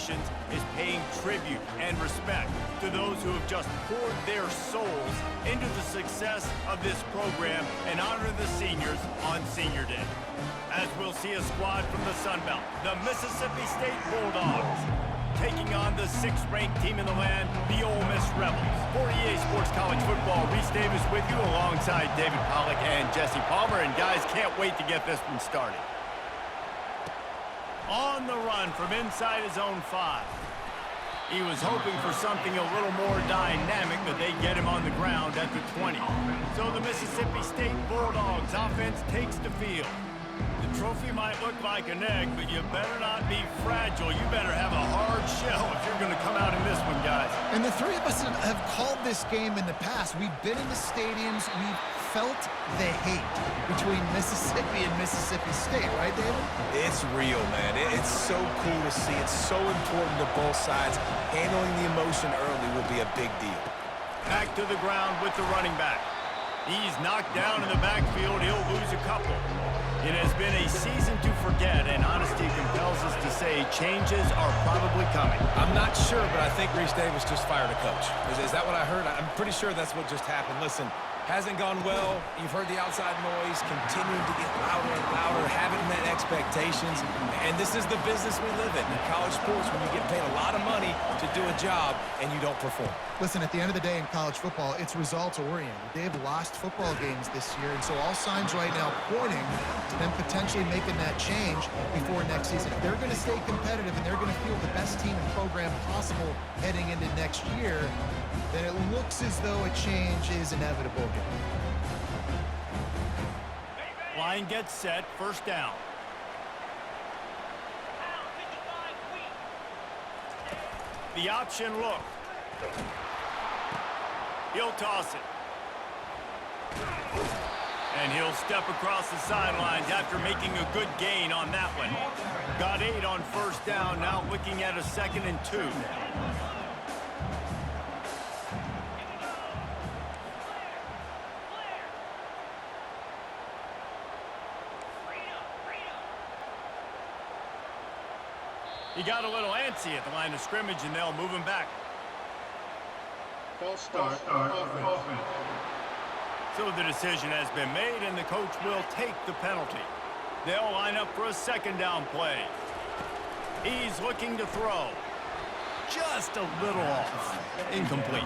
traditions is paying tribute and respect to those who have just poured their souls into the success of this program and honor the seniors on Senior Day. As we'll see a squad from the Sun Belt, the Mississippi State Bulldogs, taking on the 6th-ranked team in the land, the Ole Miss Rebels. For EA Sports College Football, Reese Davis with you alongside David Pollack and Jesse Palmer. And guys, can't wait to get this one started. On the run from inside his own 5. He was hoping for something a little more dynamic, but they get him on the ground at the 20. So the Mississippi State Bulldogs offense takes the field. The trophy might look like an egg, but you better not be fragile. You better have a hard shell if you're going to come out in this one, guys. And the three of us have called this game in the past. We've been in the stadiums. We've felt the hate between Mississippi and Mississippi State, right, David? It's real, man. It's so cool to see. It's so important to both sides. Handling the emotion early will be a big deal. Back to the ground with the running back. He's knocked down in the backfield. He'll lose a couple. It has been a season to forget, and honesty compels us to say changes are probably coming. I'm not sure, but I think Reese Davis just fired a coach. Is that what I heard? I'm pretty sure that's what just happened. Listen, hasn't gone well. You've heard the outside noise, continuing to get louder and louder, haven't met expectations. And this is the business we live in college sports, when you get paid a lot of money to do a job and you don't perform. Listen, at the end of the day in college football, it's results-oriented. They've lost football games this year, and so all signs right now pointing to them potentially making that change before next season. If they're going to stay competitive and they're going to field the best team and program possible heading into next year, then it looks as though a change is inevitable here. Line gets set, first down. The option look. He'll toss it. And he'll step across the sidelines after making a good gain on that one. Got 8 on first down, now looking at a 2nd and 2. He got a little antsy at the line of scrimmage, and they'll move him back. False start, offense. So the decision has been made, and the coach will take the penalty. They'll line up for a 2nd down play. He's looking to throw. Just a little off. Incomplete.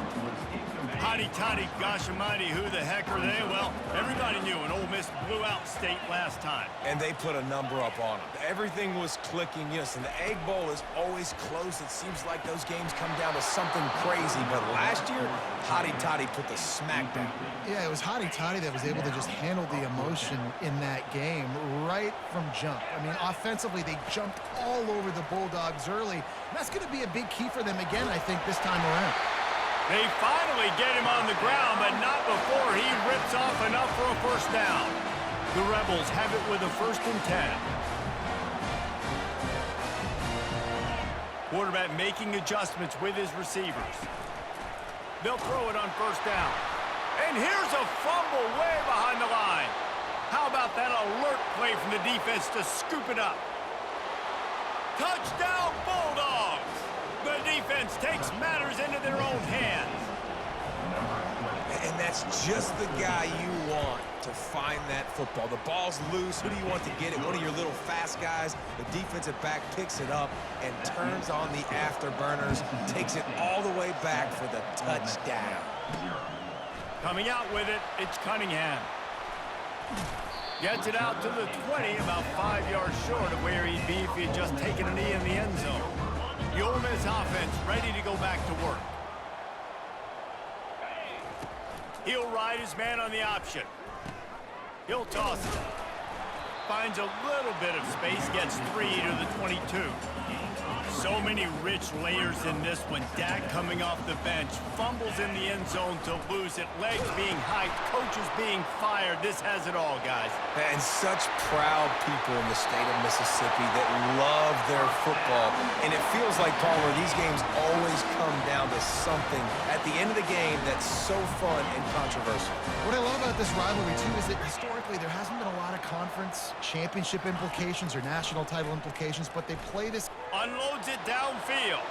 Hotty toddy, gosh almighty, who the heck are they? Well, everybody knew an Ole Miss blew out State last time. And they put a number up on them. Everything was clicking. Yes, and the Egg Bowl is always close. It seems like those games come down to something crazy. But last year, Hotty Toddy put the smack down. Yeah, it was Hotty Toddy that was able to just handle the emotion in that game right from jump. I mean, offensively, they jumped all over the Bulldogs early. That's going to be a big key for them again, I think, this time around. They finally get him on the ground, but not before he rips off enough for a first down. The Rebels have it with a 1st and 10. Quarterback making adjustments with his receivers. They'll throw it on first down. And here's a fumble way behind the line. How about that alert play from the defense to scoop it up? Touchdown, Bulldogs! The defense takes matters into their own hands. And that's just the guy you want to find that football. The ball's loose. Who do you want to get it? One of your little fast guys. The defensive back picks it up and turns on the afterburners, takes it all the way back for the touchdown. Coming out with it, it's Cunningham. Gets it out to the 20, about 5 yards short of where he'd be if he had just taken a knee in the end zone. The Ole Miss offense ready to go back to work. He'll ride his man on the option. He'll toss it. Finds a little bit of space, gets 3 to the 22. So many rich layers in this one. Dak coming off the bench, fumbles in the end zone to lose it, legs being hyped, coaches being fired. This has it all, guys. And such proud people in the state of Mississippi that love their football. And it feels like, Palmer, these games always come down to something at the end of the game that's so fun and controversial. What I love about this rivalry, too, is that historically there hasn't been a lot of conference championship implications or national title implications, but they play this. Unloads loads it downfield.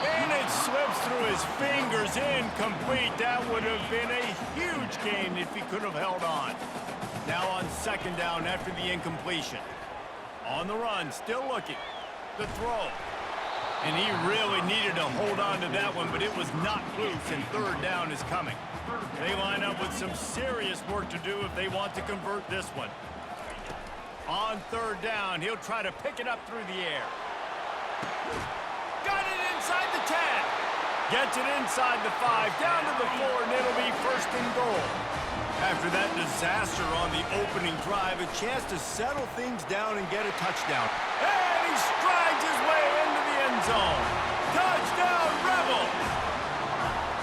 And it slips through his fingers, incomplete. That would have been a huge gain if he could have held on. Now on second down after the incompletion. On the run, still looking. The throw. And he really needed to hold on to that one, but it was knocked loose, and third down is coming. They line up with some serious work to do if they want to convert this one. On third down, he'll try to pick it up through the air. Got it inside the 10. Gets it inside the 5, down to the 4, and it'll be first and goal. After that disaster on the opening drive, a chance to settle things down and get a touchdown. And he strides his way into the end zone. Touchdown, Rebels!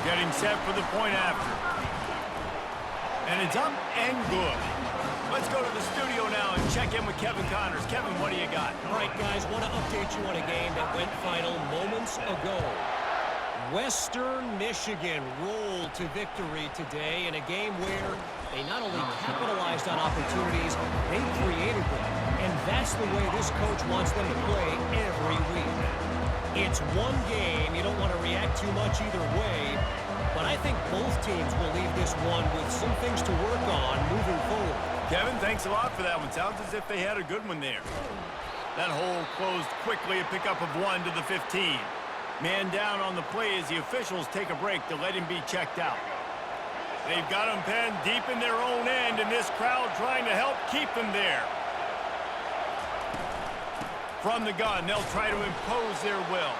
Getting set for the point after. And it's up and good. Let's go to the studio now and check in with Kevin Connors. Kevin, what do you got? All right, guys, want to update you on a game that went final moments ago. Western Michigan rolled to victory today in a game where they not only capitalized on opportunities, they created them. And that's the way this coach wants them to play every week. It's one game. You don't want to react too much either way. But I think both teams will leave this one with some things to work on moving forward. Kevin, thanks a lot for that one. Sounds as if they had a good one there. That hole closed quickly, a pickup of 1 to the 15. Man down on the play as the officials take a break to let him be checked out. They've got him penned deep in their own end, and this crowd trying to help keep them there. From the gun, they'll try to impose their will.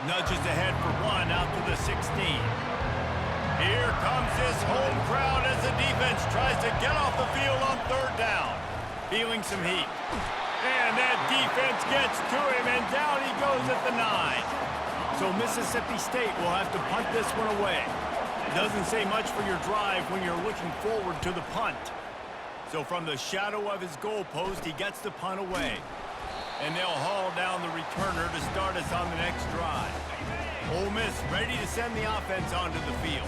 Nudges ahead for 1 out to the 16. Here comes this home crowd as the defense tries to get off the field on third down. Feeling some heat. And that defense gets to him, and down he goes at the 9. So Mississippi State will have to punt this one away. Doesn't say much for your drive when you're looking forward to the punt. So from the shadow of his goalpost, he gets the punt away. And they'll haul down the returner to start us on the next drive. Ole Miss ready to send the offense onto the field.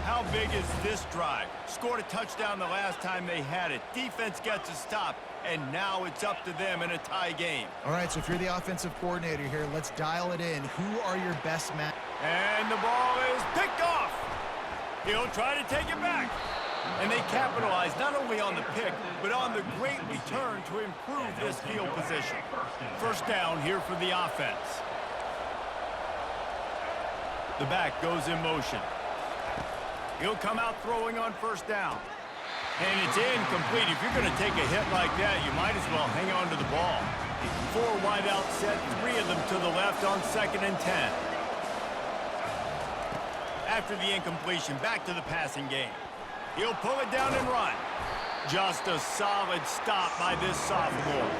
How big is this drive? Scored a touchdown the last time they had it. Defense gets a stop, and now it's up to them in a tie game. All right, so if you're the offensive coordinator here, let's dial it in. Who are your best men? And the ball is picked off. He'll try to take it back. And they capitalize not only on the pick, but on the great return to improve this field position. First down here for the offense. The back goes in motion. He'll come out throwing on first down. And it's incomplete. If you're going to take a hit like that, you might as well hang on to the ball. 4 wide out set, 3 of them to the left on 2nd and 10. After the incompletion, back to the passing game. He'll pull it down and run. Just a solid stop by this sophomore.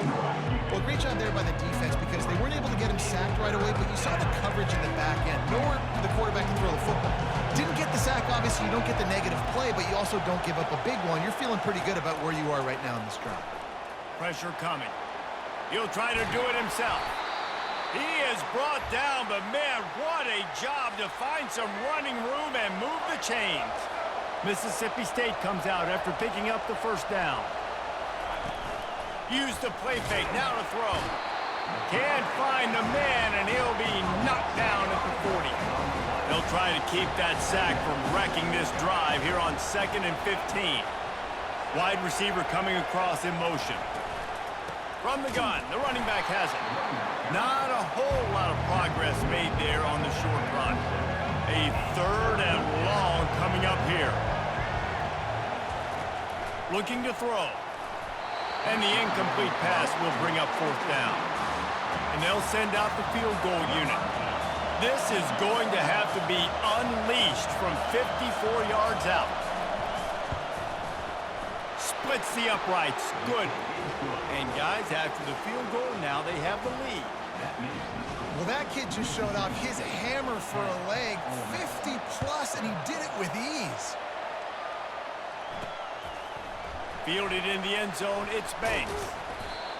Well, great job there by the defense because they weren't able to get him sacked right away, but you saw the coverage in the back end. Nowhere for the quarterback to throw the football. Didn't get the sack, obviously. You don't get the negative play, but you also don't give up a big one. You're feeling pretty good about where you are right now in this drive. Pressure coming. He'll try to do it himself. He is brought down, but man, what a job to find some running room and move the chains. Mississippi State comes out after picking up the first down. Use the play fake, now to throw. Can't find the man, and he'll be knocked down at the 40. They'll try to keep that sack from wrecking this drive here on 2nd and 15. Wide receiver coming across in motion. From the gun, the running back has it. Not a whole lot of progress made there on the short run. A 3rd and long coming up here. Looking to throw. And the incomplete pass will bring up 4th down. And they'll send out the field goal unit. This is going to have to be unleashed from 54 yards out. Splits the uprights. Good. And guys, after the field goal, now they have the lead. Well, that kid just showed off his hammer for a leg, 50 plus, and he did it with ease. Fielded in the end zone, it's Banks.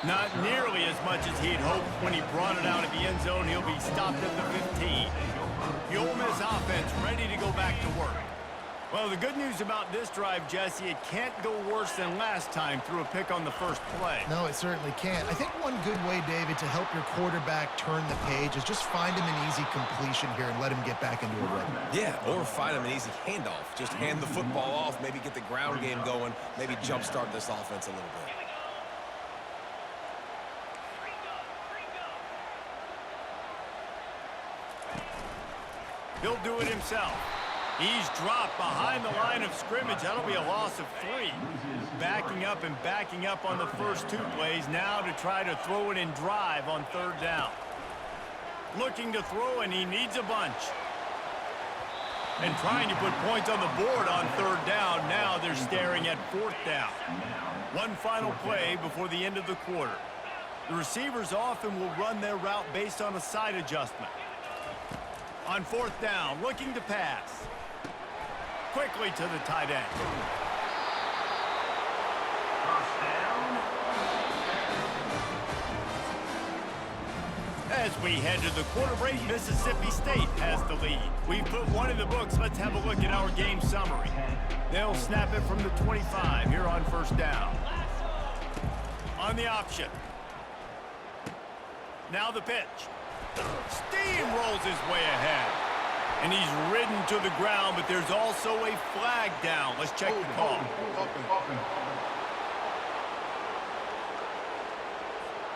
Not nearly as much as he'd hoped when he brought it out of the end zone. He'll be stopped at the 15. The Ole Miss offense ready to go back to work. Well, the good news about this drive, Jesse, it can't go worse than last time through a pick on the first play. No, it certainly can't. I think one good way, David, to help your quarterback turn the page is just find him an easy completion here and let him get back into a rhythm. Yeah, or find him an easy handoff. Just hand the football off, maybe get the ground game going, maybe jumpstart this offense a little bit. He'll do it himself. He's dropped behind the line of scrimmage. That'll be a loss of 3. Backing up on the first 2 plays now to try to throw it in drive on 3rd down. Looking to throw, and he needs a bunch. And trying to put points on the board on 3rd down. Now they're staring at 4th down. One final play before the end of the quarter. The receivers often will run their route based on a side adjustment. On 4th down, looking to pass. Quickly to the tight end. As we head to the quarter break, Mississippi State has the lead. We've put one in the books. Let's have a look at our game summary. They'll snap it from the 25 here on 1st down. On the option. Now the pitch. Steamrolls his way ahead. And he's ridden to the ground, but there's also a flag down. Let's check the call.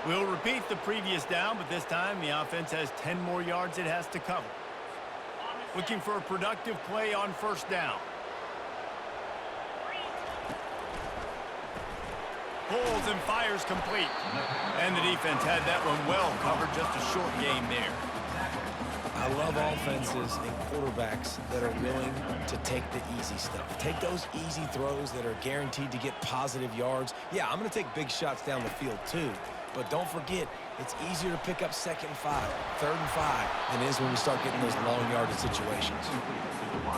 We'll repeat the previous down, but this time the offense has 10 more yards it has to cover. Looking for a productive play on 1st down. Pulls and fires complete. And the defense had that one well covered. Just a short game there. I love offenses and quarterbacks that are willing to take the easy stuff. Take those easy throws that are guaranteed to get positive yards. Yeah, I'm going to take big shots down the field too. But don't forget, it's easier to pick up 2nd and 5, 3rd and 5 than it is when we start getting those long yardage situations.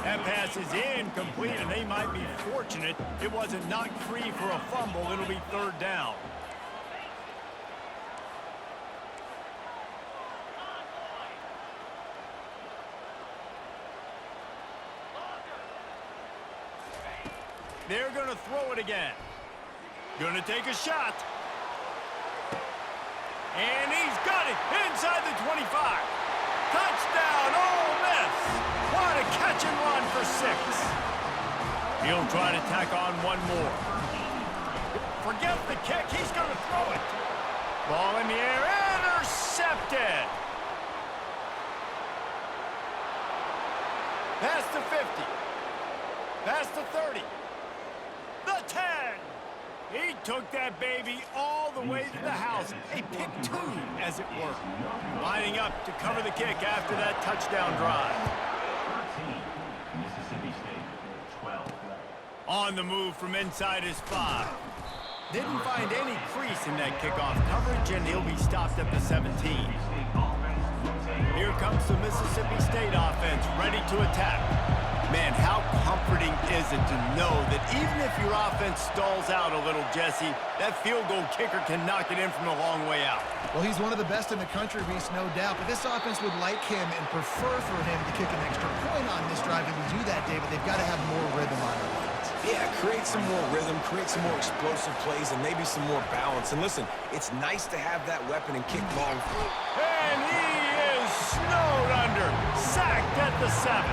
That pass is incomplete, and they might be fortunate it wasn't knocked free for a fumble. It'll be 3rd down. They're going to throw it again. Going to take a shot. And he's got it inside the 25. Touchdown, Ole Miss. What a catch and run for 6. He'll try to tack on one more. Forget the kick. He's going to throw it. Ball in the air. Intercepted. Pass to 50. Pass to 30. The 10. He took that baby all the way to the house. A pick 2, as it were. Lining up to cover the kick after that touchdown drive. 13, Mississippi State, 12. On the move from inside his 5. Didn't find any crease in that kickoff coverage, and he'll be stopped at the 17. Here comes the Mississippi State offense, ready to attack. Man, how comforting is it to know that even if your offense stalls out a little, Jesse, that field goal kicker can knock it in from a long way out. Well, he's one of the best in the country, Reese, no doubt. But this offense would like him and prefer for him to kick an extra point on this drive. And to do that, David, they've got to have more rhythm on offense. Yeah, create some more rhythm, create some more explosive plays, and maybe some more balance. And listen, it's nice to have that weapon and kick long. And he is snowed under, sacked at the 7.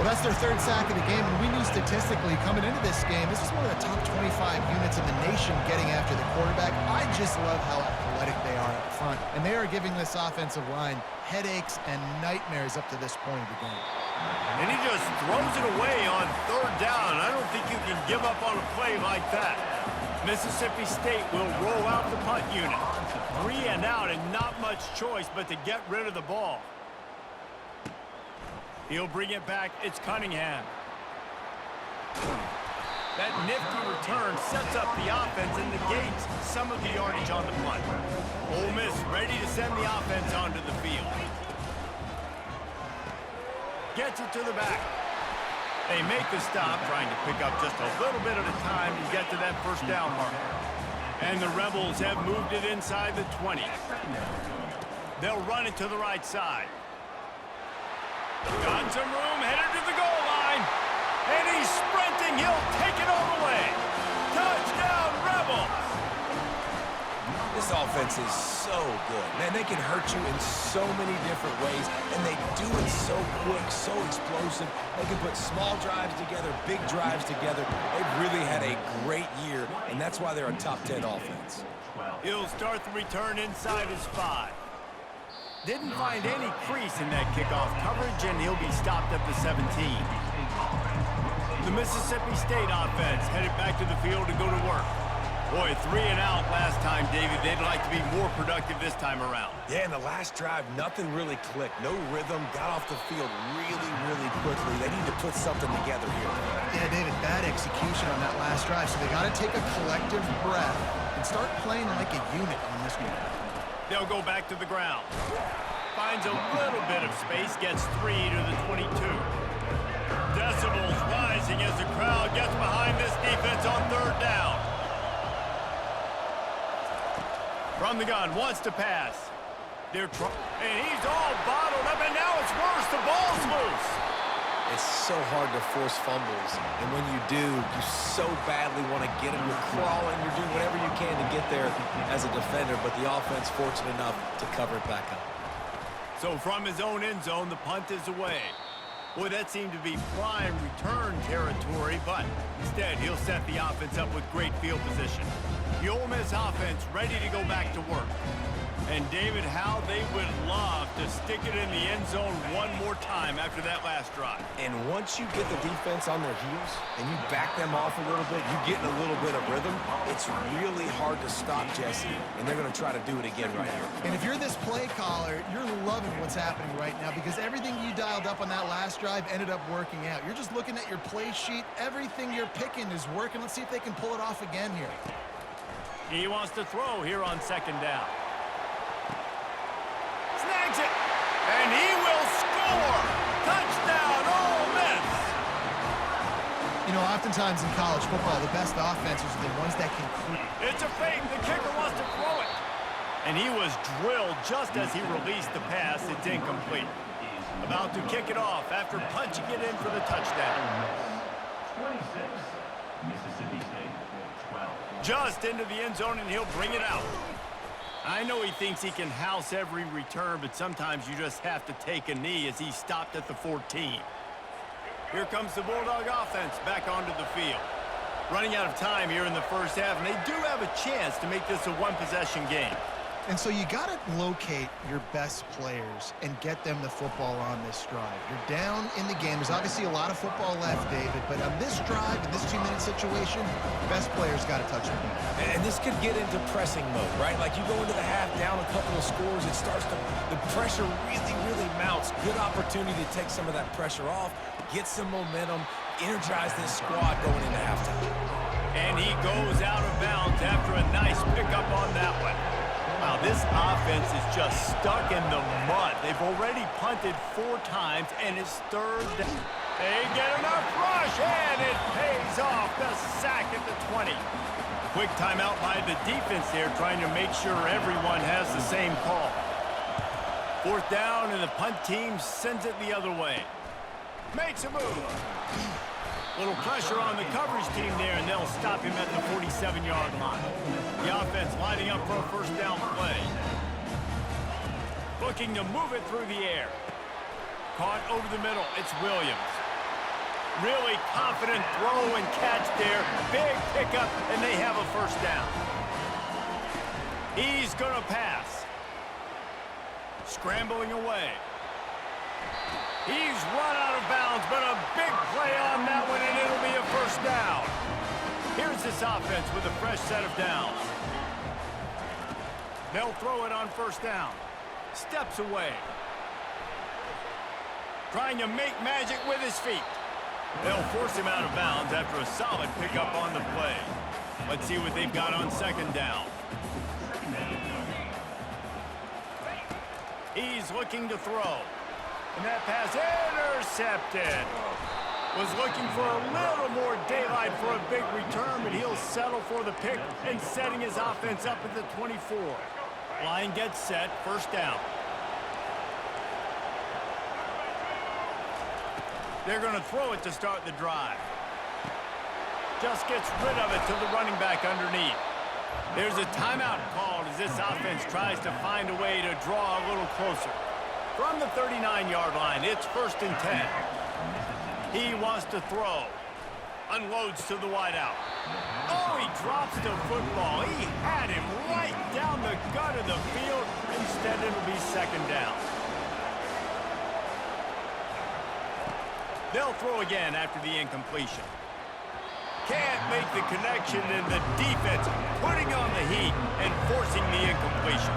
Well, that's their 3rd sack of the game, and we knew statistically coming into this game, this is one of the top 25 units in the nation getting after the quarterback. I just love how athletic they are up front, and they are giving this offensive line headaches and nightmares up to this point of the game. And he just throws it away on 3rd down. I don't think you can give up on a play like that. Mississippi State will roll out the punt unit. 3 and out, and not much choice but to get rid of the ball. He'll bring it back. It's Cunningham. That nifty return sets up the offense and negates some of the yardage on the punt. Ole Miss ready to send the offense onto the field. Gets it to the back. They make the stop, trying to pick up just a little bit at a time to get to that 1st down marker. And the Rebels have moved it inside the 20. They'll run it to the right side. Got some room, headed to the goal line. And he's sprinting. He'll take it all the way. Touchdown, Rebels! This offense is so good. Man, they can hurt you in so many different ways, and they do it so quick, so explosive. They can put small drives together, big drives together. They've really had a great year, and that's why they're a top 10 offense. He'll start the return inside his 5. Didn't find any crease in that kickoff coverage, and he'll be stopped at the 17. The Mississippi State offense headed back to the field to go to work. Boy, 3 and out last time, David. They'd like to be more productive this time around. Yeah, in the last drive, nothing really clicked. No rhythm, got off the field really quickly. They need to put something together here. Yeah, David, bad execution on that last drive, so they got to take a collective breath and start playing like a unit on this one. They'll go back to the ground. Finds a little bit of space, gets 3 to the 22. Decibels rising as the crowd gets behind this defense on 3rd down. From the gun, wants to pass. And he's all bottled up, and now it's worse. The ball's loose. It's so hard to force fumbles, and when you do, you so badly want to get them. You're crawling, you're doing whatever you can to get there as a defender, but the offense fortunate enough to cover it back up. So from his own end zone, the punt is away. Boy, that seemed to be prime return territory, but instead he'll set the offense up with great field position. The Ole Miss offense ready to go back to work. And David, how they would love to stick it in the end zone one more time after that last drive. And once you get the defense on their heels and you back them off a little bit, you get in a little bit of rhythm, it's really hard to stop Jesse, and they're going to try to do it again right here. And if you're this play caller, you're loving what's happening right now because everything you dialed up on that last drive ended up working out. You're just looking at your play sheet. Everything you're picking is working. Let's see if they can pull it off again here. He wants to throw here on 2nd down. Snags it, and he will score! Touchdown, Ole Miss! You know, oftentimes in college football, the best offenses are the ones that can create. It's a fake. The kicker wants to throw it. And he was drilled just as he released the pass. It's incomplete. About to kick it off after punching it in for the touchdown. 26, Mississippi State, 12. Just into the end zone, and he'll bring it out. I know he thinks he can house every return, but sometimes you just have to take a knee as he stopped at the 14. Here comes the Bulldog offense back onto the field. Running out of time here in the first half, and they do have a chance to make this a one-possession game. And so you got to locate your best players and get them the football on this drive. You're down in the game. There's obviously a lot of football left, David, but on this drive, in this 2-minute situation, best players got to touch the ball. And this could get into pressing mode, right? Like you go into the half down a couple of scores, it starts to, the pressure really mounts. Good opportunity to take some of that pressure off, get some momentum, energize this squad going into halftime. And he goes out of bounds after a nice pickup on that one. Wow, this offense is just stuck in the mud. They've already punted 4 times, and it's 3rd down. They get enough rush, and it pays off. The sack at the 20. Quick timeout by the defense there, trying to make sure everyone has the same call. 4th down, and the punt team sends it the other way. Makes a move. Little pressure on the coverage team there, and they'll stop him at the 47-yard line. The offense lining up for a 1st down play. Looking to move it through the air. Caught over the middle. It's Williams. Really confident throw and catch there. Big pickup, and they have a 1st down. He's going to pass. Scrambling away. He's run out of bounds, but a big play on that one, and it'll be a 1st down. Here's this offense with a fresh set of downs. They'll throw it on 1st down. Steps away. Trying to make magic with his feet. They'll force him out of bounds after a solid pickup on the play. Let's see what they've got on 2nd down. He's looking to throw. And that pass intercepted. Was looking for a little more daylight for a big return, but he'll settle for the pick and setting his offense up at the 24. Line gets set, 1st down. They're going to throw it to start the drive. Just gets rid of it to the running back underneath. There's a timeout called as this offense tries to find a way to draw a little closer. From the 39-yard line, it's 1st and 10. He wants to throw. Unloads to the wideout. Oh, he drops the football. He had him right down the gut of the field. Instead, it'll be 2nd down. They'll throw again after the incompletion. Can't make the connection, and the defense putting on the heat and forcing the incompletion.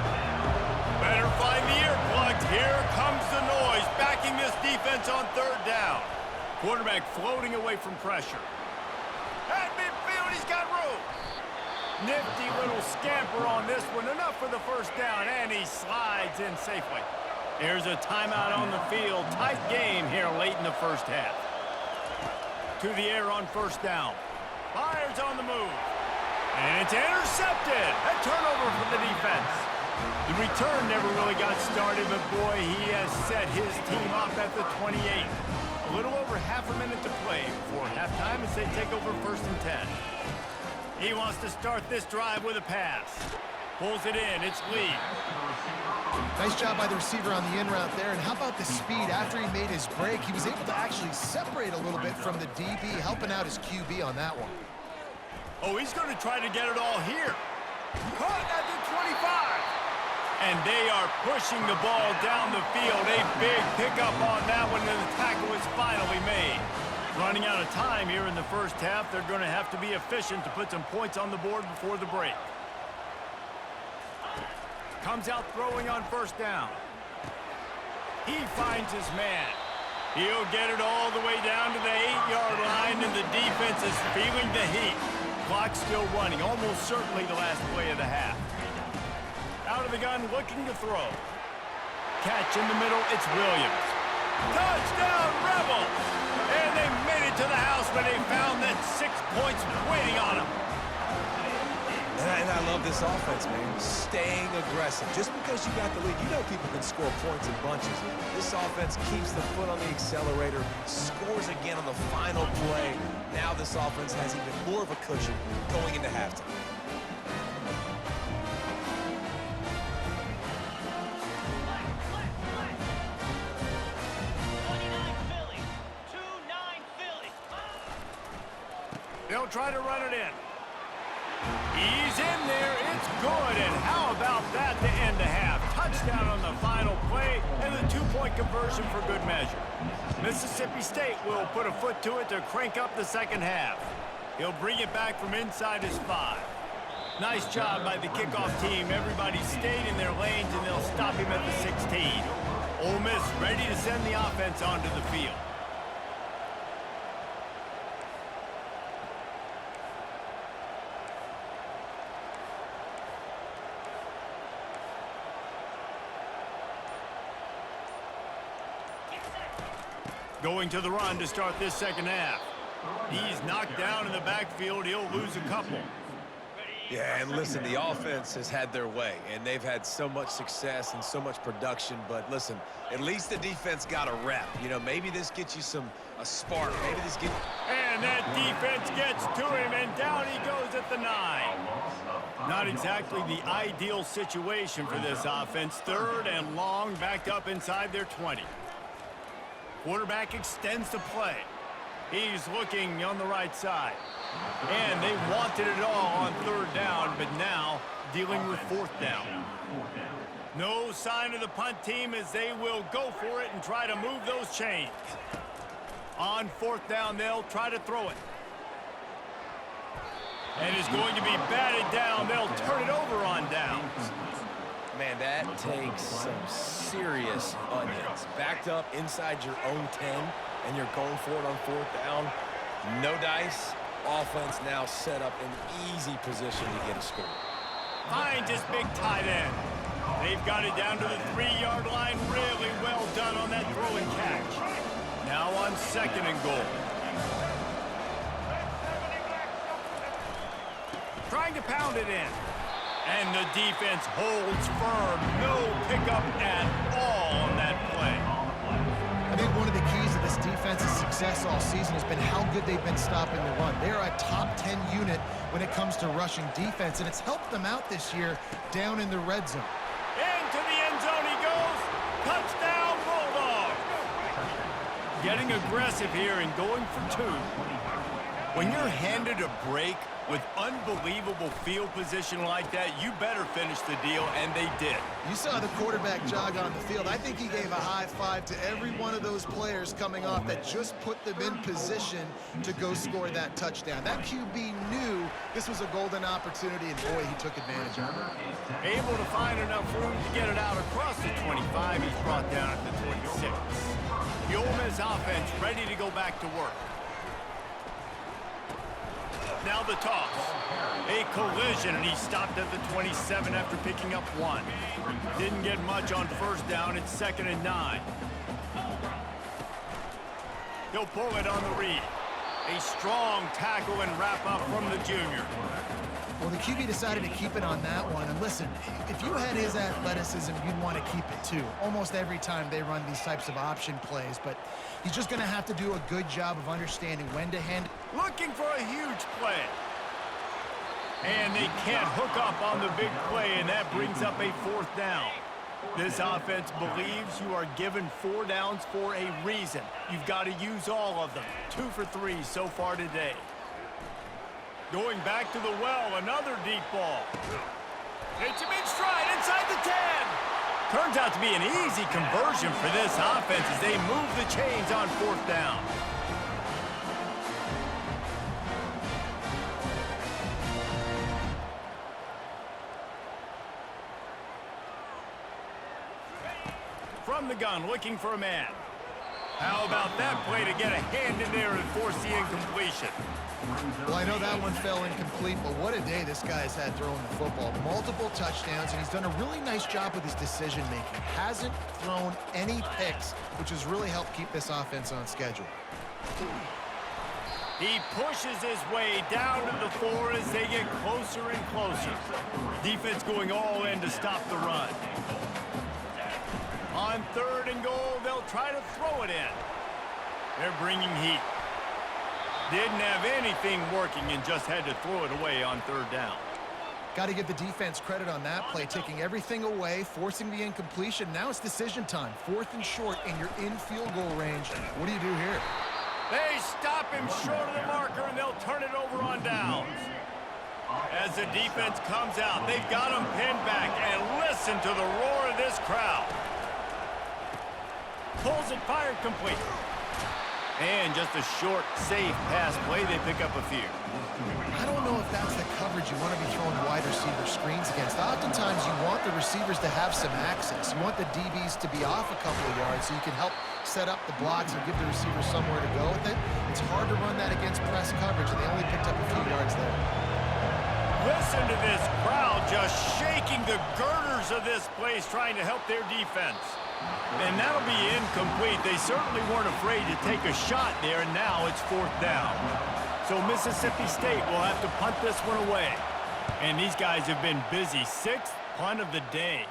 Better find the earplugs. Here comes the noise, backing this defense on 3rd down. Quarterback floating away from pressure. At midfield, he's got room. Nifty little scamper on this one. Enough for the 1st down, and he slides in safely. Here's a timeout on the field. Tight game here late in the 1st half. To the air on 1st down. Fires on the move. And it's intercepted. A turnover for the defense. The return never really got started, but boy, he has set his team up at the 28. A little over half a minute to play before halftime as they take over 1st and 10. He wants to start this drive with a pass. Pulls it in. It's Lee. Nice job by the receiver on the in route there. And how about the speed? After he made his break, he was able to actually separate a little bit from the DB, helping out his QB on that one. Oh, he's going to try to get it all here. Caught at the 25. And they are pushing the ball down the field. A big pickup on that one, and the tackle is finally made. Running out of time here in the 1st half. They're going to have to be efficient to put some points on the board before the break. Comes out throwing on 1st down. He finds his man. He'll get it all the way down to the 8-yard line, and the defense is feeling the heat. Clock still running, almost certainly the last play of the half. Out of the gun, looking to throw. Catch in the middle, it's Williams. Touchdown, Rebels! And they made it to the house when they found that 6 points waiting on them. And I love this offense, man. Staying aggressive. Just because you got the lead, you know people can score points in bunches. This offense keeps the foot on the accelerator, scores again on the final play. Now this offense has even more of a cushion going into halftime. They'll try to run it in. He's in there. It's good. And how about that to end the half? Touchdown on the final play and the 2-point conversion for good measure. Mississippi State will put a foot to it to crank up the 2nd half. He'll bring it back from inside his 5. Nice job by the kickoff team. Everybody stayed in their lanes, and they'll stop him at the 16. Ole Miss ready to send the offense onto the field. Going to the run to start this 2nd half. He's knocked down in the backfield. He'll lose a couple. Yeah, and listen, the offense has had their way, and they've had so much success and so much production. But listen, at least the defense got a rep. You know, maybe this gets you a spark. Maybe this gets... And that defense gets to him, and down he goes at the 9. Not exactly the ideal situation for this offense. 3rd and long, backed up inside their 20. Quarterback extends the play. He's looking on the right side. And they wanted it all on 3rd down, but now dealing with 4th down. No sign of the punt team as they will go for it and try to move those chains. On 4th down, they'll try to throw it. And it's going to be batted down. They'll turn it over on downs. Man, that takes some serious onions. Backed up inside your own 10, and you're going for it on 4th down. No dice. Offense now set up in easy position to get a score. Finds his big tight end. They've got it down to the 3-yard line. Really well done on that throw and catch. Now on 2nd and goal. Trying to pound it in. And the defense holds firm. No pickup at all on that play. I think one of the keys of this defense's success all season has been how good they've been stopping the run. They're a top 10 unit when it comes to rushing defense, and it's helped them out this year down in the red zone. Into the end zone he goes. Touchdown, Bulldogs. Getting aggressive here and going for two. When you're handed a break with unbelievable field position like that, you better finish the deal, and they did. You saw the quarterback jog on the field. I think he gave a high five to every one of those players coming off that just put them in position to go score that touchdown. That QB knew this was a golden opportunity, and boy, he took advantage of it. Able to find enough room to get it out across the 25. He's brought down at the 26. The Ole Miss offense ready to go back to work. Now the toss. A collision, and he stopped at the 27 after picking up one. Didn't get much on first down. It's 2nd and 9. He'll pull it on the read. A strong tackle and wrap up from the junior. Well, the QB decided to keep it on that one. And listen, if you had his athleticism, you'd want to keep it too. Almost every time they run these types of option plays. But he's just going to have to do a good job of understanding when to hand. Looking for a huge play. And they can't hook up on the big play, and that brings up a 4th down. This offense believes you are given 4 downs for a reason. You've got to use all of them. 2 for 3 so far today. Going back to the well, another deep ball. Hits him in stride inside the 10. Turns out to be an easy conversion for this offense as they move the chains on 4th down. From the gun, looking for a man. How about that play to get a hand in there and force the incompletion? Well, I know that one fell incomplete, but what a day this guy's had throwing the football. Multiple touchdowns, and he's done a really nice job with his decision-making. Hasn't thrown any picks, which has really helped keep this offense on schedule. He pushes his way down to the 4 as they get closer and closer. Defense going all in to stop the run. On 3rd and goal, they'll try to throw it in. They're bringing heat. Didn't have anything working and just had to throw it away on 3rd down. Got to give the defense credit on that play, taking everything away, forcing the incompletion. Now it's decision time. 4th and short, and you're in field goal range. What do you do here? They stop him short of the marker, and they'll turn it over on downs. As the defense comes out, they've got him pinned back, and listen to the roar of this crowd. Pulls it, fired complete. And just a short, safe pass play. They pick up a few. I don't know if that's the coverage you want to be throwing wide receiver screens against. Oftentimes, you want the receivers to have some access. You want the DBs to be off a couple of yards so you can help set up the blocks and give the receivers somewhere to go with it. It's hard to run that against press coverage, and they only picked up a few yards there. Listen to this crowd just shaking the girders of this place, trying to help their defense. And that'll be incomplete. They certainly weren't afraid to take a shot there, and now it's 4th down. So Mississippi State will have to punt this one away. And these guys have been busy. 6th punt of the day.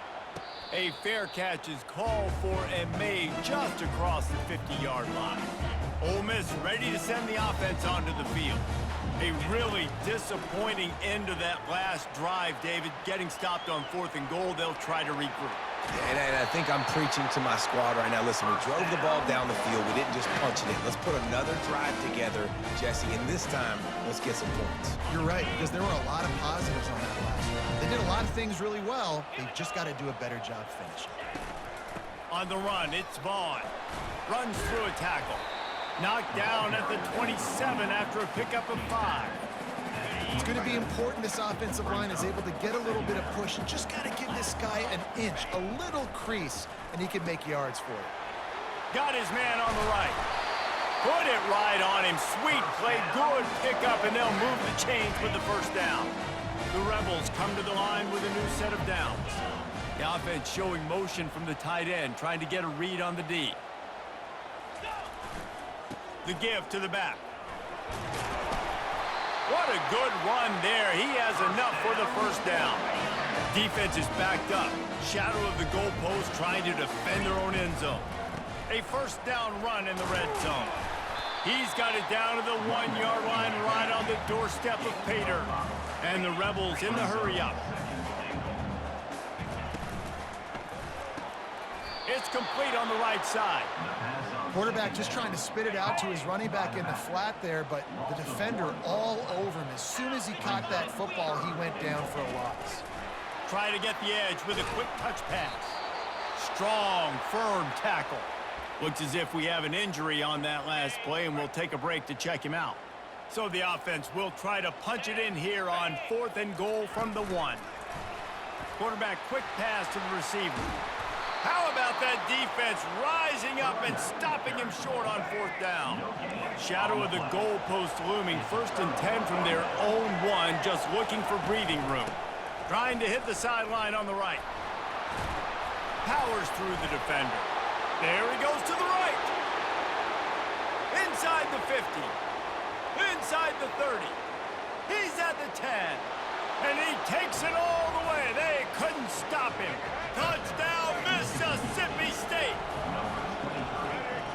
A fair catch is called for and made just across the 50-yard line. Ole Miss ready to send the offense onto the field. A really disappointing end to that last drive, David. Getting stopped on 4th and goal, they'll try to regroup. And I think I'm preaching to my squad right now. Listen, we drove the ball down the field. We didn't just punch it in. Let's put another drive together, Jesse, and this time, let's get some points. You're right, because there were a lot of positives on that last round. They did a lot of things really well. They've just got to do a better job finishing. On the run, it's Vaughn. Runs through a tackle. Knocked down at the 27 after a pickup of 5. It's going to be important this offensive line is able to get a little bit of push. You just got to give this guy an inch, a little crease, and he can make yards for it. Got his man on the right. Put it right on him. Sweet play, good pickup, and they'll move the chains with the 1st down. The Rebels come to the line with a new set of downs. The offense showing motion from the tight end, trying to get a read on the D. The give to the back. What a good run there. He has enough for the 1st down. Defense is backed up. Shadow of the goalpost trying to defend their own end zone. A 1st down run in the red zone. He's got it down to the 1-yard line right on the doorstep of Pater. And the Rebels in the hurry-up. It's complete on the right side. Quarterback just trying to spit it out to his running back in the flat there, but the defender all over him. As soon as he caught that football, he went down for a loss. Try to get the edge with a quick touch pass. Strong, firm tackle. Looks as if we have an injury on that last play, and we'll take a break to check him out. So the offense will try to punch it in here on 4th and goal from the 1. Quarterback quick pass to the receiver. How about that defense rising up and stopping him short on 4th down? Shadow of the goalpost looming, 1st and 10 from their own 1, just looking for breathing room. Trying to hit the sideline on the right. Powers through the defender. There he goes to the right. Inside the 50. Inside the 30. He's at the 10. And he takes it all the way. They couldn't stop him. Touchdown, Mississippi State.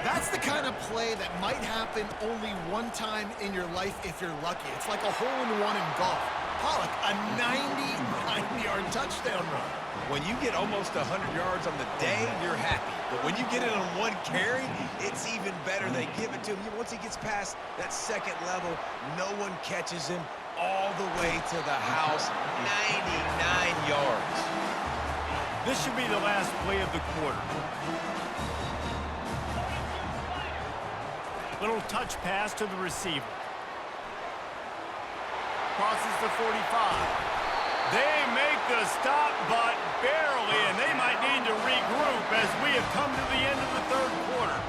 That's the kind of play that might happen only one time in your life if you're lucky. It's like a hole-in-one in golf. Pollock, a 99-yard touchdown run. When you get almost 100 yards on the day, you're happy. But when you get it on one carry, it's even better. They give it to him. Once he gets past that second level, no one catches him all the way to the house, 99 yards. This should be the last play of the quarter. Little touch pass to the receiver. Crosses the 45. They make the stop, but barely, and they might need to regroup as we have come to the end of the 3rd quarter.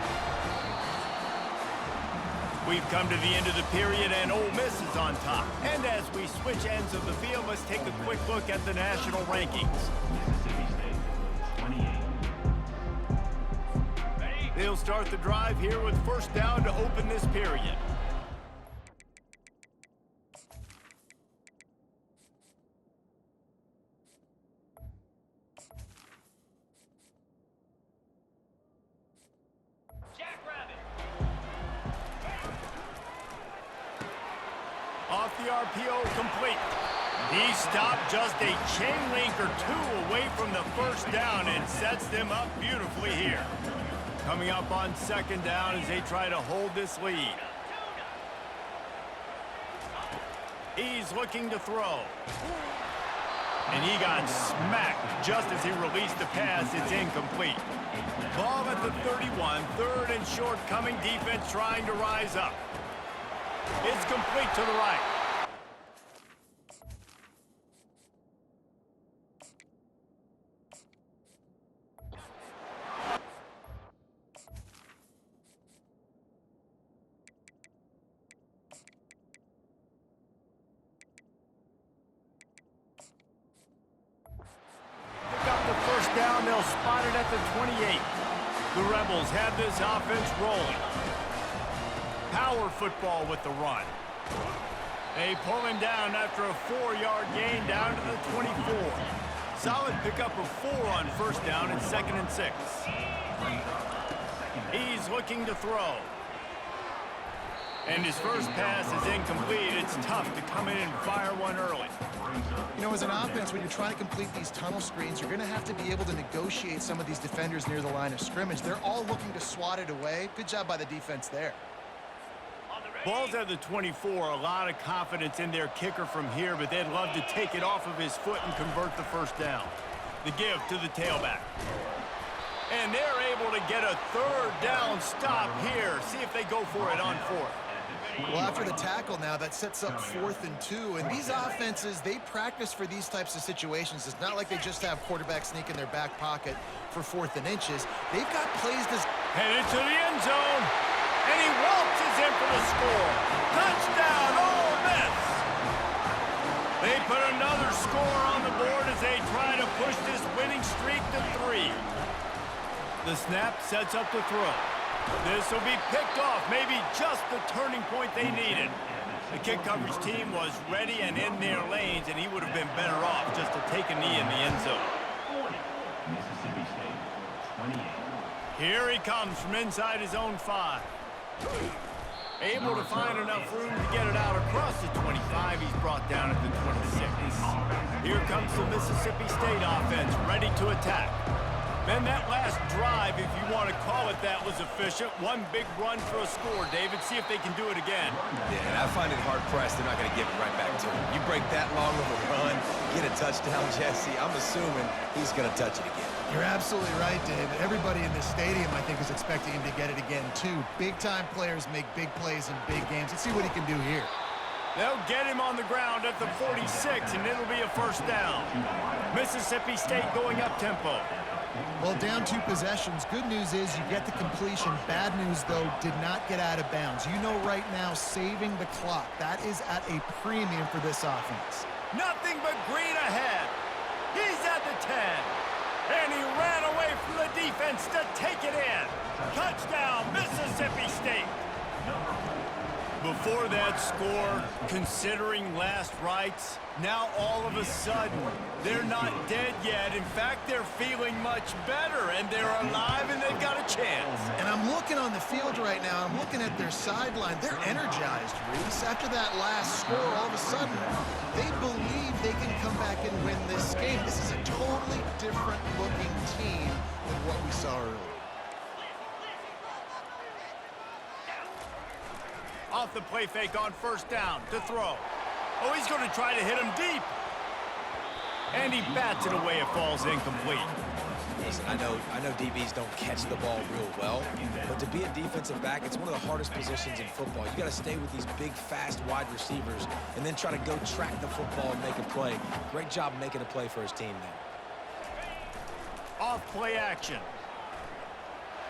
We've come to the end of the period, and Ole Miss is on top. And as we switch ends of the field, let's take a quick look at the national rankings. Mississippi State, 28. They'll start the drive here with 1st down to open this period. Off the RPO, complete. He stopped just a chain link or 2 away from the 1st down and sets them up beautifully here. Coming up on 2nd down as they try to hold this lead. He's looking to throw. And he got smacked just as he released the pass. It's incomplete. Ball at the 31, 3rd and short, coming defense trying to rise up. It's complete to the right. Pick up the 1st down. They'll spot it at the 28. The Rebels have this offense rolling. Power football with the run. They pull him down after a 4-yard gain down to the 24. Solid pickup of 4 on 1st down and 2nd and 6. He's looking to throw. And his first pass is incomplete. It's tough to come in and fire one early. You know, as an offense, when you're trying to complete these tunnel screens, you're going to have to be able to negotiate some of these defenders near the line of scrimmage. They're all looking to swat it away. Good job by the defense there. Ball's at the 24. A lot of confidence in their kicker from here, but they'd love to take it off of his foot and convert the 1st down. The give to the tailback. And they're able to get a 3rd down stop here. See if they go for it on 4th. Well, after the tackle now, that sets up 4th and 2. And these offenses, they practice for these types of situations. It's not like they just have quarterback sneak in their back pocket for 4th and inches. They've got plays to... Headed to the end zone. And he waltzes in for the score. Touchdown, Ole Miss. They put another score on the board as they try to push this winning streak to 3. The snap sets up the throw. This will be picked off, maybe just the turning point they needed. The kick coverage team was ready and in their lanes, and he would have been better off just to take a knee in the end zone. Mississippi State, 28. Here he comes from inside his own 5. Able to find enough room to get it out across the 25. He's brought down at the 26. Here comes the Mississippi State offense, ready to attack. Then that last drive, if you want to call it that, was efficient. One big run for a score, David. See if they can do it again. Yeah, and I find it hard-pressed they're not going to give it right back to him. You break that long of a run, get a touchdown, Jesse, I'm assuming he's going to touch it again. You're absolutely right, David. Everybody in this stadium, I think, is expecting him to get it again, too. Big-time players make big plays in big games. Let's see what he can do here. They'll get him on the ground at the 46, and it'll be a first down. Mississippi State going up-tempo. Well, down 2 possessions. Good news is you get the completion. Bad news, though, did not get out of bounds. You know right now, saving the clock. That is at a premium for this offense. Nothing but green ahead. He's at the 10. And he ran away from the defense to take it in. Touchdown, Mississippi State. Before that score, considering last rites, now all of a sudden, they're not dead yet. In fact, they're feeling much better, and they're alive, and they've got a chance. And I'm looking on the field right now. I'm looking at their sideline. They're energized, Reese. After that last score, all of a sudden, they believe they can come back and win this game. This is a totally different-looking team than what we saw earlier. Off the play fake on first down to throw. Oh, he's going to try to hit him deep. And he bats it away. It falls incomplete. Listen, I know DBs don't catch the ball real well, but to be a defensive back, it's one of the hardest positions in football. You got to stay with these big, fast wide receivers and then try to go track the football and make a play. Great job making a play for his team there. Off play action.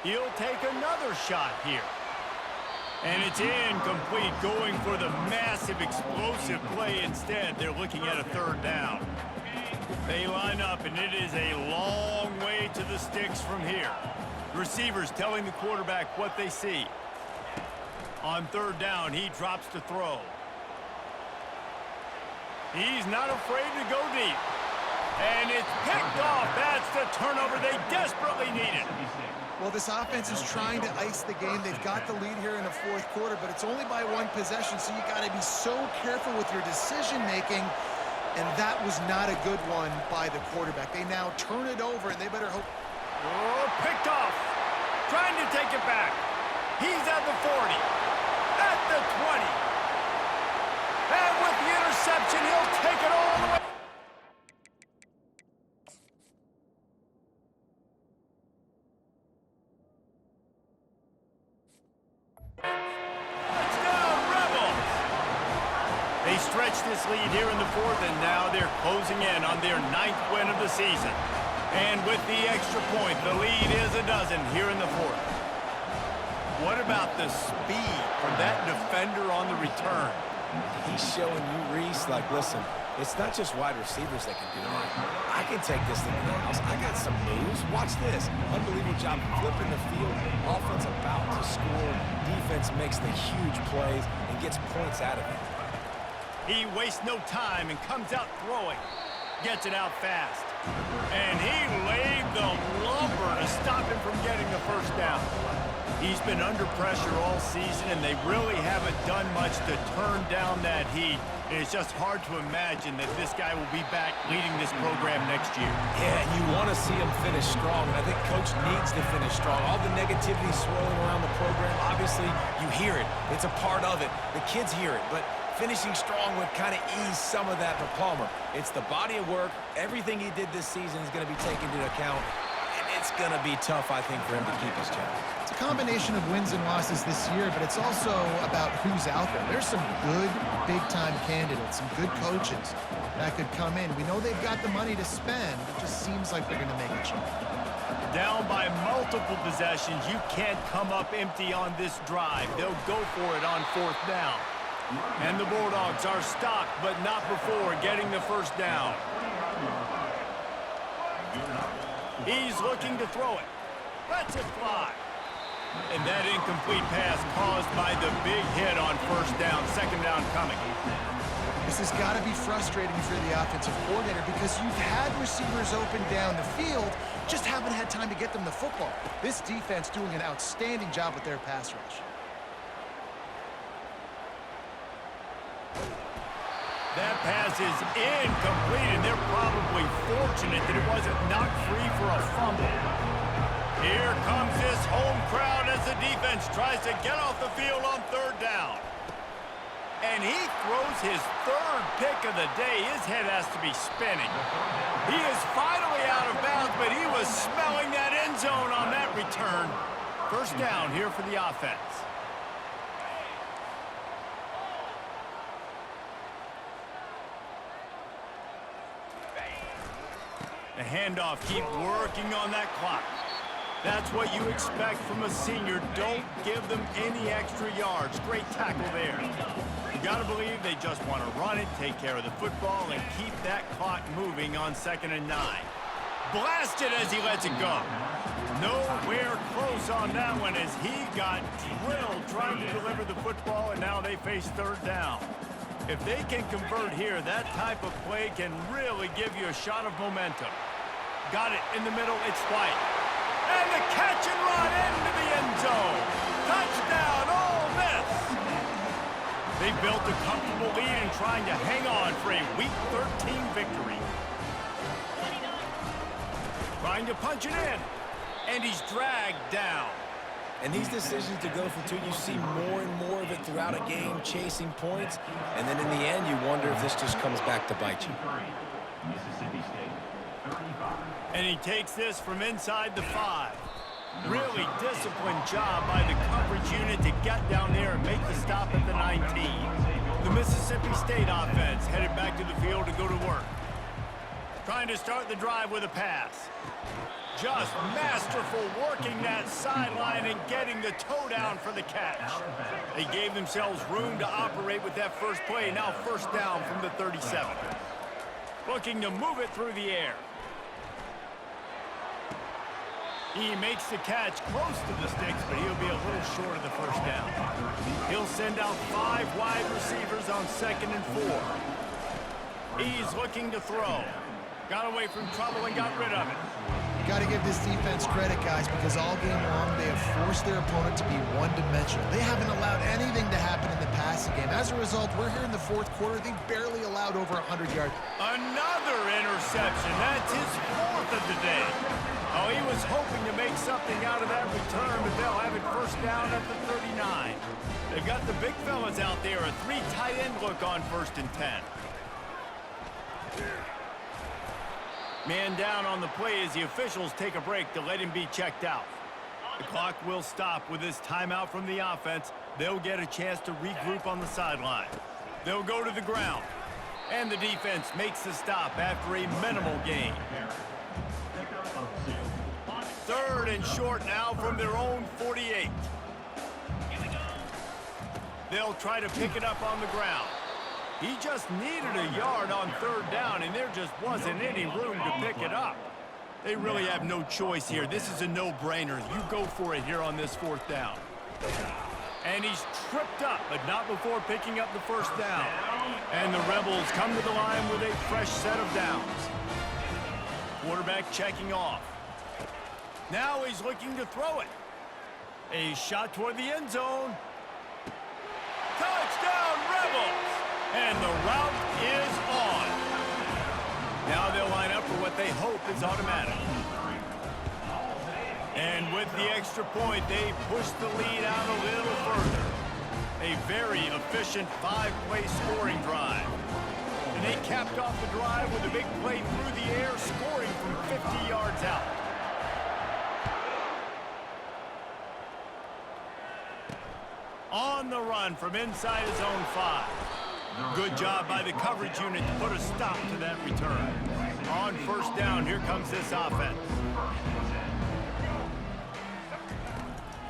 He'll take another shot here. And it's incomplete, going for the massive explosive play instead. They're looking at a third down. They line up, and it is a long way to the sticks from here. Receivers telling the quarterback what they see. On third down, he drops to throw. He's not afraid to go deep. And it's picked off. That's the turnover they desperately needed. Well, this offense is trying to ice the game. They've got the lead here in the fourth quarter, but it's only by 1 possession, so you got to be so careful with your decision-making, and that was not a good one by the quarterback. They now turn it over, and they better hope. Oh, picked off. Trying to take it back. He's at the 40. At the 20. And with the interception, he'll take it all the way. They stretched this lead here in the fourth, and now they're closing in on their 9th win of the season. And with the extra point, the lead is a dozen here in the fourth. What about the speed from that defender on the return? He's showing you, Reese, like, listen, it's not just wide receivers that can do that. I can take this thing to the house. I got some moves. Watch this. Unbelievable job flipping the field. Offense about to score. Defense makes the huge plays and gets points out of it. He wastes no time and comes out throwing. Gets it out fast. And he laid the lumber to stop him from getting the first down. He's been under pressure all season, and they really haven't done much to turn down that heat. And it's just hard to imagine that this guy will be back leading this program next year. Yeah, and you want to see him finish strong, and I think Coach needs to finish strong. All the negativity swirling around the program, obviously, you hear it. It's a part of it. The kids hear it, but finishing strong would kind of ease some of that for Palmer. It's the body of work. Everything he did this season is going to be taken into account, and it's going to be tough, I think, for him to keep his job. It's a combination of wins and losses this year, but it's also about who's out there. There's some good big-time candidates, some good coaches that could come in. We know they've got the money to spend. It just seems like they're going to make a change. Down by multiple possessions, you can't come up empty on this drive. They'll go for it on fourth down. And the Bulldogs are stopped, but not before getting the first down. He's looking to throw it. Lets it fly. And that incomplete pass caused by the big hit on first down. Second down coming. This has got to be frustrating for the offensive coordinator because you've had receivers open down the field, just haven't had time to get them the football. This defense doing an outstanding job with their pass rush. That pass is incomplete, and they're probably fortunate that it wasn't knocked free for a fumble. Here comes this home crowd as the defense tries to get off the field on third down. And he throws his third pick of the day. His head has to be spinning. He is finally out of bounds, but he was smelling that end zone on that return. First down here for the offense. The handoff, keep working on that clock. That's what you expect from a senior. Don't give them any extra yards. Great tackle there. You got to believe they just want to run it, take care of the football, and keep that clock moving on 2nd and 9. Blasted as he lets it go. Nowhere close on that one as he got drilled trying to deliver the football, and now they face third down. If they can convert here, that type of play can really give you a shot of momentum. Got it in the middle, it's White. And the catch and run into the end zone. Touchdown, Ole Miss. They built a comfortable lead and trying to hang on for a Week 13 victory. Trying to punch it in. And he's dragged down. And these decisions to go for 2, you see more and more of it throughout a game, chasing points. And then in the end, you wonder if this just comes back to bite you. Mississippi State, 35. And he takes this from inside the 5. Really disciplined job by the coverage unit to get down there and make the stop at the 19. The Mississippi State offense headed back to the field to go to work. Trying to start the drive with a pass. Just masterful working that sideline and getting the toe down for the catch. They gave themselves room to operate with that first play. Now first down from the 37. Looking to move it through the air. He makes the catch close to the sticks, but he'll be a little short of the first down. He'll send out 5 wide receivers on 2nd and 4. He's looking to throw. Got away from trouble and got rid of it. Got to give this defense credit, guys, because all game long they have forced their opponent to be one-dimensional. They haven't allowed anything to happen in the passing game. As a result, we're here in the 4th quarter. They barely allowed over 100 yards. Another interception. That's his 4th of the day. Oh, he was hoping to make something out of that return, but they'll have it first down at the 39. They've got the big fellas out there, a 3 tight end look on 1st and 10. Man down on the play as the officials take a break to let him be checked out. The clock will stop with this timeout from the offense. They'll get a chance to regroup on the sideline. They'll go to the ground. And the defense makes the stop after a minimal gain. 3rd and short now from their own 48. They'll try to pick it up on the ground. He just needed a yard on 3rd down, and there just wasn't any room to pick it up. They really have no choice here. This is a no-brainer. You go for it here on this 4th down. And he's tripped up, but not before picking up the first down. And the Rebels come to the line with a fresh set of downs. Quarterback checking off. Now he's looking to throw it. A shot toward the end zone. Touchdown, Rebels! And the route is on. Now they'll line up for what they hope is automatic. And with the extra point, they push the lead out a little further. A very efficient 5-play scoring drive. And they capped off the drive with a big play through the air, scoring from 50 yards out. On the run from inside his own 5. Good job by the coverage unit to put a stop to that return. On first down, here comes this offense.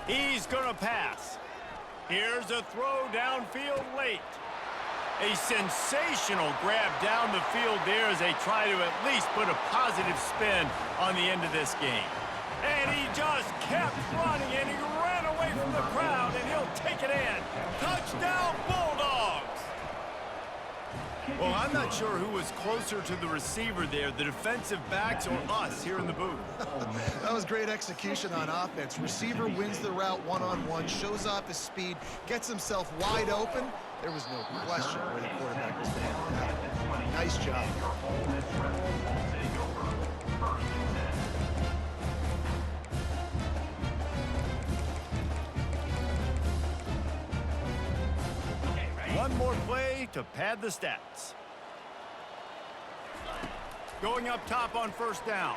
He's going to pass. Here's a throw downfield late. A sensational grab down the field there as they try to at least put a positive spin on the end of this game. And he just kept running, and he ran away from the crowd, and he'll take it in. Touchdown, Bulldogs! Well, I'm not sure who was closer to the receiver there, the defensive backs or us here in the booth. That was great execution on offense. Receiver wins the route one-on-one, shows off his speed, gets himself wide open. There was no question where the quarterback was standing. Nice job. One more play to pad the stats. Going up top on first down.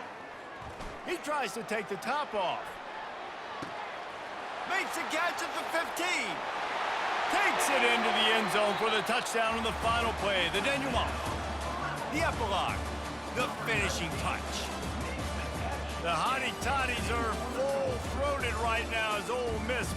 He tries to take the top off. Makes the catch at the 15. Takes it into the end zone for the touchdown on the final play. The denouement. The epilogue. The finishing touch. The Hottie Toddies are full-throated right now as Ole Miss